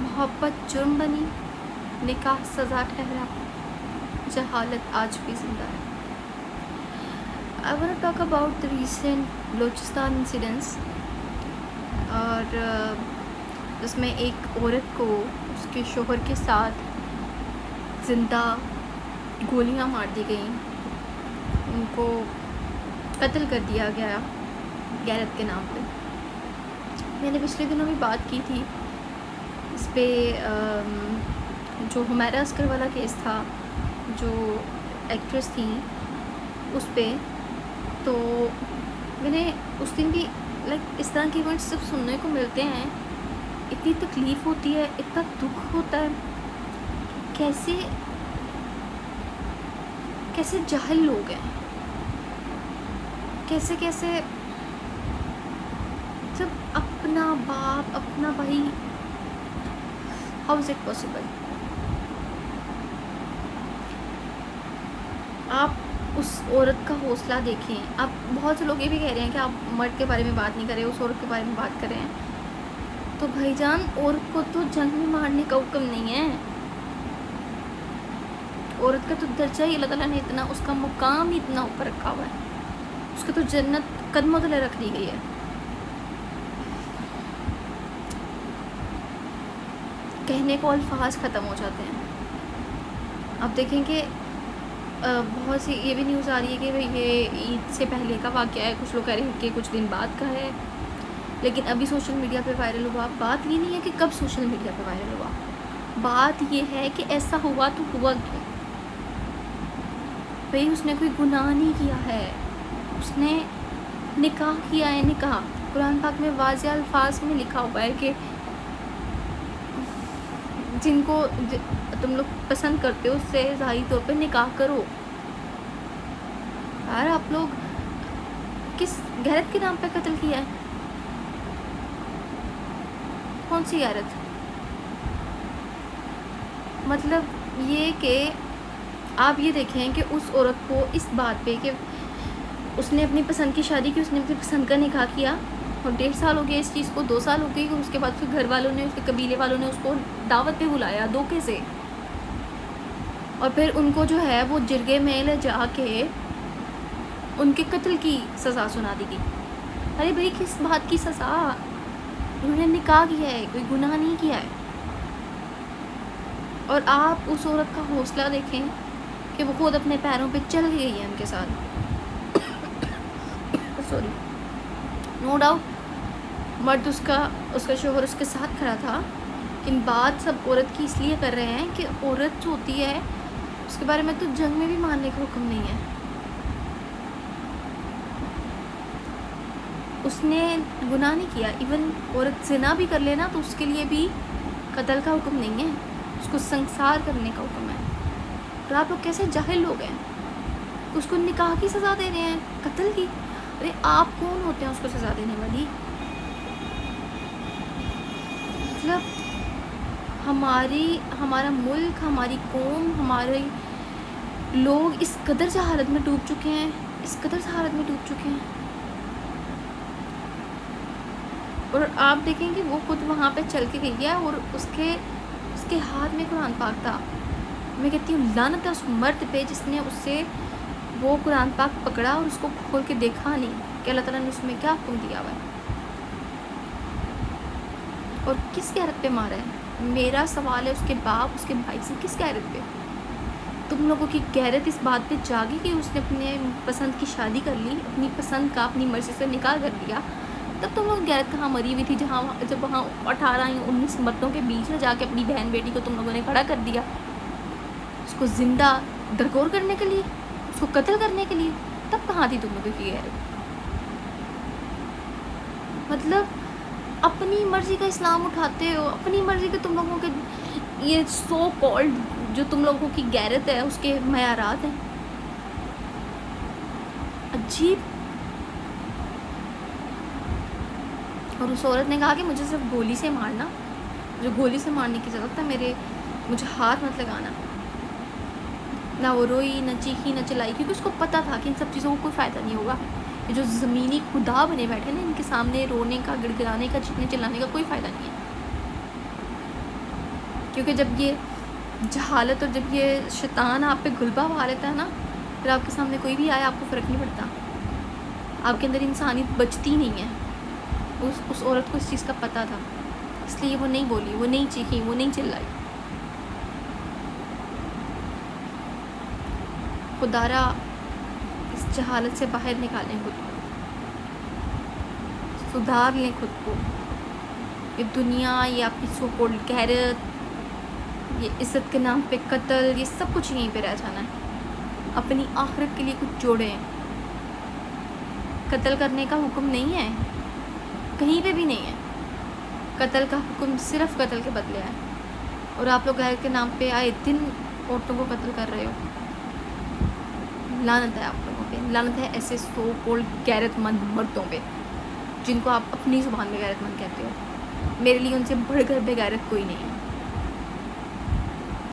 मोहब्बत जुर्म बनी, निकाह सज़ा ठहरा, जहालत आज भी ज़िंदा है. I want to talk about the recent Balochistan incidents. और जिसमें एक औरत को उसके शोहर के साथ ज़िंदा गोलियां मार दी गईं, उनको कत्ल कर दिया गया गैरत के नाम पे. मैंने पिछले दिनों भी बात की थी इस पे, जो हुमैरा अस्कर वाला केस था, जो एक्ट्रेस थी उस पे. तो मैंने उस दिन भी इस तरह के इवेंट्स जब सुनने को मिलते हैं, इतनी तकलीफ़ होती है, इतना दुख होता है. कैसे कैसे जाहिल लोग हैं, कैसे कैसे जब अपना बाप अपना भाई, हाउ इज़ इट पॉसिबल. आप उस औरत का हौसला देखें. आप बहुत से लोग ये भी कह रहे हैं कि आप मर्द के बारे में बात नहीं कर रहे, उस औरत के बारे में बात कर रहे हैं. तो भाईजान, औरत को तो जंग में मारने का हुक्म नहीं है. औरत का तो दर्जा ही अल्लाह ताला ने इतना, उसका मुकाम ही इतना ऊपर रखा हुआ है, उसका तो जन्नत कदमों तले रख दी गई है. कहने को अल्फाज ख़त्म हो जाते हैं. अब देखें कि बहुत सी ये भी न्यूज़ आ रही है कि भाई ये ईद से पहले का वाक़या है, कुछ लोग कह रहे हैं कि कुछ दिन बाद का है. लेकिन अभी सोशल मीडिया पे वायरल हुआ. बात ये नहीं है कि कब सोशल मीडिया पे वायरल हुआ, बात ये है कि ऐसा हुआ तो हुआ क्यों. भाई उसने कोई गुनाह नहीं किया है, उसने निकाह किया है. निकाह कुरान पाक में वाज़ेह अल्फाज में लिखा हुआ है कि जिनको तुम लोग पसंद करते हो उससे ज़ाहिरी तौर पे निकाह करो. यार, आप लोग किस गैरत के नाम पे कत्ल किया है? कौन सी गैरत? मतलब ये कि आप ये देखें कि उस औरत को इस बात पे कि उसने अपनी पसंद की शादी की, उसने अपनी पसंद का निकाह किया, और 1.5 साल हो गया इस चीज़ को, 2 साल हो गई. और उसके बाद फिर घर वालों ने, उसके कबीले वालों ने उसको दावत पे बुलाया धोखे से, और फिर उनको जो है वो जिरगे में ले जाके उनके कत्ल की सज़ा सुना दी गई. अरे भाई, किस बात की सज़ा? उन्होंने निकाह किया है, कोई गुनाह नहीं किया है. और आप उस औरत का हौसला देखें कि वो खुद अपने पैरों पे चल गई है उनके साथ. सॉरी, नो डाउट मर्द उसका शोहर उसके साथ खड़ा था. लेकिन बात सब औरत की इसलिए कर रहे हैं कि औरत जो होती है उसके बारे में तो जंग में भी मारने का हुक्म नहीं है. उसने गुनाह नहीं किया. इवन औरत ज़िना भी कर लेना तो उसके लिए भी कत्ल का हुक्म नहीं है, उसको संसार करने का हुक्म है. और आप लोग कैसे जाहिल लोग हैं, उसको निकाह की सज़ा दे रहे हैं, कत्ल की. अरे आप कौन होते हैं उसको सज़ा देने वाली? मतलब हमारा मुल्क, हमारी कौम, हमारे लोग इस कदर जहालत में डूब चुके हैं, इस कदर जहालत में डूब चुके हैं. और आप देखें कि वो खुद वहाँ पे चल के गई है और उसके हाथ में कुरान पाक था. मैं कहती हूँ लानत है उस मर्द पे जिसने उससे वो कुरान पाक पकड़ा और उसको खोल के देखा नहीं कि अल्लाह ताला ने उसमें क्या हुक्म दिया हुआ है. और किस गैरत पे मारा है? मेरा सवाल है उसके बाप, उसके भाई से, किस गैरत पे? तुम लोगों की गैरत इस बात पे जागी कि उसने अपने पसंद की शादी कर ली, अपनी पसंद का अपनी मर्ज़ी से निकाह कर लिया. तब तुम लोग गैरत कहाँ मरी हुई थी, जब वहाँ 18 या 19 मर्दों के बीच में जाके अपनी बहन बेटी को तुम लोगों ने खड़ा कर दिया, उसको ज़िंदा दरगोर करने के लिए, उसको कत्ल करने के लिए. तब कहाँ थी तुम लोगों की गैरत? मतलब अपनी मर्ज़ी का इस्लाम उठाते हो, अपनी मर्ज़ी के तुम लोगों के ये सो कॉल्ड जो तुम लोगों की गैरत है उसके मयारात हैं. अजीब. और उस औरत ने कहा कि मुझे सिर्फ गोली से मारना, जो गोली से मारने की ज़रूरत है, मुझे हाथ मत लगाना. ना वो रोई, ना चीखी, ना चिल्लाई, क्योंकि उसको पता था कि इन सब चीज़ों को कोई फ़ायदा नहीं होगा. ये जो ज़मीनी खुदा बने बैठे ना, इनके सामने रोने का, गिड़गिड़ाने का, चीखने चिल्लाने का कोई फ़ायदा नहीं है. کیونکہ جب یہ جہالت اور جب یہ شیطان آپ پہ غلبہ پا لیتا ہے نا، پھر آپ کے سامنے کوئی بھی آئے آپ کو فرق نہیں پڑتا، آپ کے اندر انسانیت بچتی نہیں ہے۔ اس عورت کو اس چیز کا پتہ تھا، اس لیے وہ نہیں بولی، وہ نہیں چیخی، وہ نہیں چلائی۔ خدا را اس جہالت سے باہر نکالیں خود کو، سدھار لیں خود کو۔ یہ دنیا، یہ آپ کی سو کولڈ غیرت، یہ عزت کے نام پہ قتل، یہ سب کچھ یہیں پہ رہ جانا ہے۔ اپنی آخرت کے لیے کچھ جوڑیں۔ قتل کرنے کا حکم نہیں ہے، کہیں پہ بھی نہیں ہے۔ قتل کا حکم صرف قتل کے بدلے ہے، اور آپ لوگ غیرت کے نام پہ آئے دن عورتوں کو قتل کر رہے ہو۔ لعنت ہے آپ لوگوں پہ، لعنت ہے ایسے سو کولڈ غیرت مند مردوں پہ جن کو آپ اپنی زبان میں غیرت مند کہتے ہو۔ میرے لیے ان سے بڑھ کر بے غیرت کوئی نہیں ہے۔